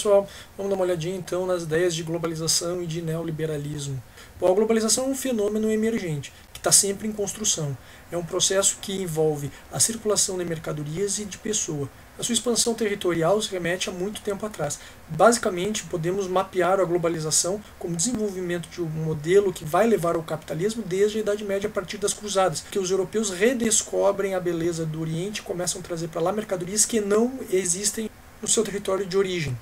pessoal, vamos dar uma olhadinha então nas ideias de globalização e de neoliberalismo. Bom, a globalização é um fenômeno emergente, que está sempre em construção. É um processo que envolve a circulação de mercadorias e de pessoa. A sua expansão territorial se remete a muito tempo atrás. Basicamente, podemos mapear a globalização como desenvolvimento de um modelo que vai levar ao capitalismo desde a Idade Média a partir das Cruzadas, que os europeus redescobrem a beleza do Oriente e começam a trazer para lá mercadorias que não existem no seu território de origem.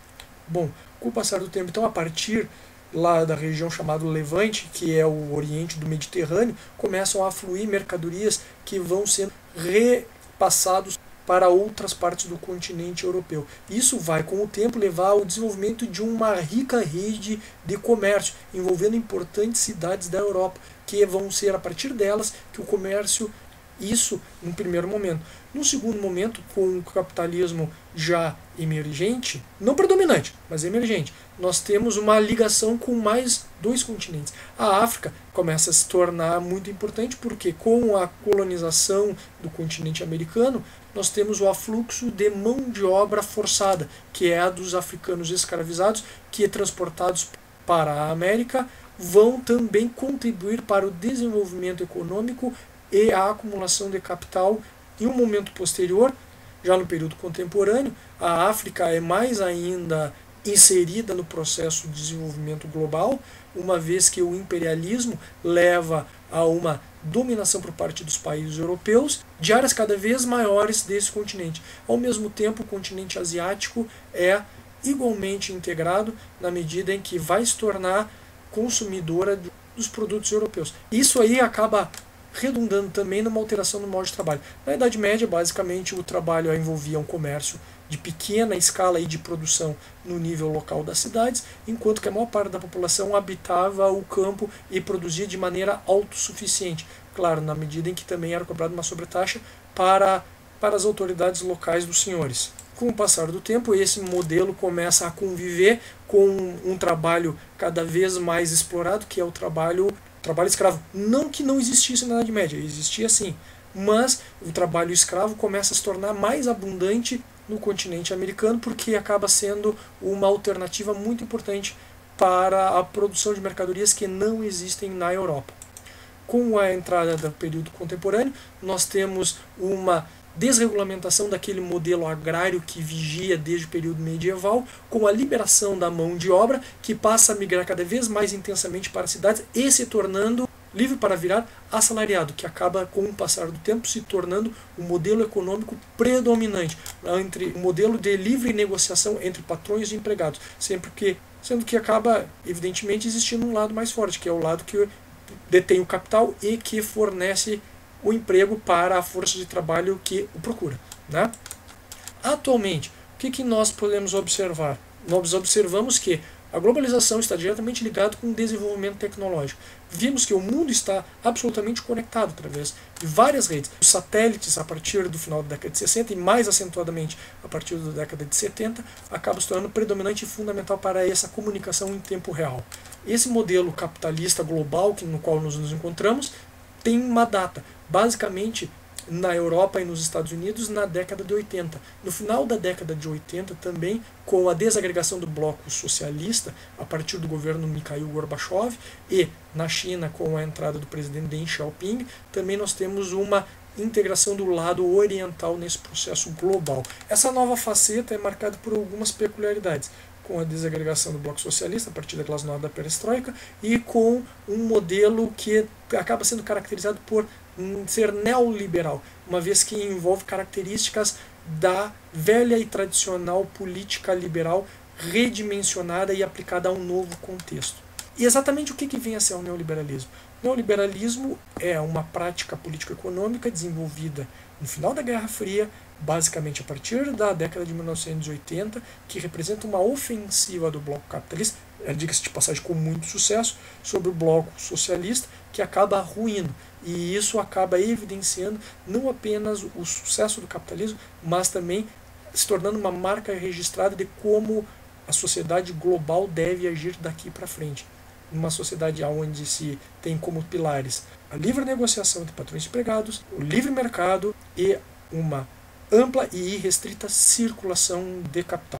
Bom, com o passar do tempo, então, a partir lá da região chamada Levante, que é o Oriente do Mediterrâneo, começam a fluir mercadorias que vão sendo repassados para outras partes do continente europeu. Isso vai, com o tempo, levar ao desenvolvimento de uma rica rede de comércio, envolvendo importantes cidades da Europa, que vão ser a partir delas que o comércio, isso num primeiro momento. No segundo momento, com o capitalismo já emergente, não predominante, mas emergente, nós temos uma ligação com mais dois continentes. A África começa a se tornar muito importante porque com a colonização do continente americano, nós temos o afluxo de mão de obra forçada, que é a dos africanos escravizados, que transportados para a América, vão também contribuir para o desenvolvimento econômico e a acumulação de capital. Em um momento posterior, já no período contemporâneo, a África é mais ainda inserida no processo de desenvolvimento global, uma vez que o imperialismo leva a uma dominação por parte dos países europeus de áreas cada vez maiores desse continente. Ao mesmo tempo, o continente asiático é igualmente integrado na medida em que vai se tornar consumidora dos produtos europeus. Isso aí acaba redundando também numa alteração no modo de trabalho. Na Idade Média, basicamente, o trabalho envolvia um comércio de pequena escala e de produção no nível local das cidades, enquanto que a maior parte da população habitava o campo e produzia de maneira autossuficiente. Claro, na medida em que também era cobrada uma sobretaxa para as autoridades locais dos senhores. Com o passar do tempo, esse modelo começa a conviver com um trabalho cada vez mais explorado, que é o trabalho escravo. Não que não existisse na Idade Média, existia sim, mas o trabalho escravo começa a se tornar mais abundante no continente americano porque acaba sendo uma alternativa muito importante para a produção de mercadorias que não existem na Europa. Com a entrada do período contemporâneo, nós temos uma desregulamentação daquele modelo agrário que vigia desde o período medieval, com a liberação da mão de obra, que passa a migrar cada vez mais intensamente para as cidades e se tornando livre para virar assalariado, que acaba, com o passar do tempo, se tornando o modelo econômico predominante, entre o modelo de livre negociação entre patrões e empregados, sendo que acaba, evidentemente, existindo um lado mais forte, que é o lado que detém o capital e que fornece o emprego para a força de trabalho que o procura, né? Atualmente, o que nós podemos observar? Nós observamos que a globalização está diretamente ligada com o desenvolvimento tecnológico. Vimos que o mundo está absolutamente conectado através de várias redes. Os satélites, a partir do final da década de 60 e mais acentuadamente a partir da década de 70, acabam se tornando predominante e fundamental para essa comunicação em tempo real. Esse modelo capitalista global no qual nos encontramos tem uma data, basicamente na Europa e nos Estados Unidos na década de 80. No final da década de 80 também, com a desagregação do bloco socialista a partir do governo Mikhail Gorbachev e na China com a entrada do presidente Deng Xiaoping, também nós temos uma integração do lado oriental nesse processo global. Essa nova faceta é marcada por algumas peculiaridades, com a desagregação do bloco socialista a partir da glasnost da perestroika e com um modelo que acaba sendo caracterizado por ser neoliberal, uma vez que envolve características da velha e tradicional política liberal redimensionada e aplicada a um novo contexto. E exatamente o que vem a ser o neoliberalismo? O neoliberalismo é uma prática político-econômica desenvolvida no final da Guerra Fria, basicamente a partir da década de 1980, que representa uma ofensiva do bloco capitalista, diga-se de passagem com muito sucesso, sobre o bloco socialista, que acaba ruindo. E isso acaba evidenciando não apenas o sucesso do capitalismo, mas também se tornando uma marca registrada de como a sociedade global deve agir daqui para frente. Uma sociedade onde se tem como pilares a livre negociação entre patrões e empregados, o livre mercado e uma ampla e irrestrita circulação de capital.